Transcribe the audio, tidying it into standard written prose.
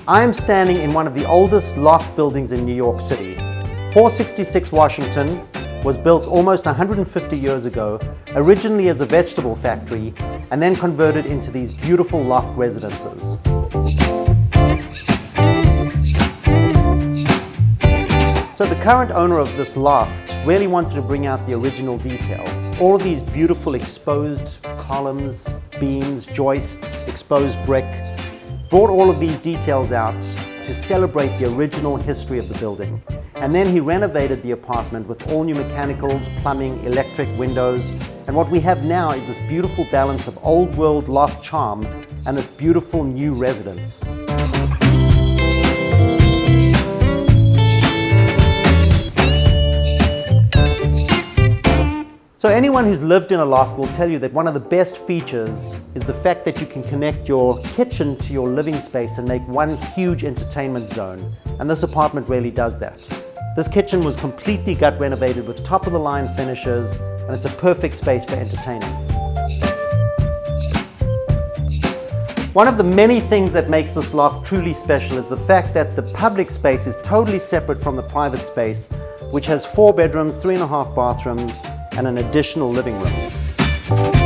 I am standing in one of the oldest loft buildings in New York City. 466 Washington was built almost 150 years ago, originally as a vegetable factory, and then converted into these beautiful loft residences. So the current owner of this loft really wanted to bring out the original detail. All of these beautiful exposed columns, beams, joists, exposed brick, brought all of these details out to celebrate the original history of the building. And then he renovated the apartment with all new mechanicals, plumbing, electric, windows. And what we have now is this beautiful balance of old world loft charm and this beautiful new residence. So anyone who's lived in a loft will tell you that one of the best features is the fact that you can connect your kitchen to your living space and make one huge entertainment zone. And this apartment really does that. This kitchen was completely gut renovated with top-of-the-line finishes, and it's a perfect space for entertaining. One of the many things that makes this loft truly special is the fact that the public space is totally separate from the private space, which has 4 bedrooms, 3.5 bathrooms, and an additional living room.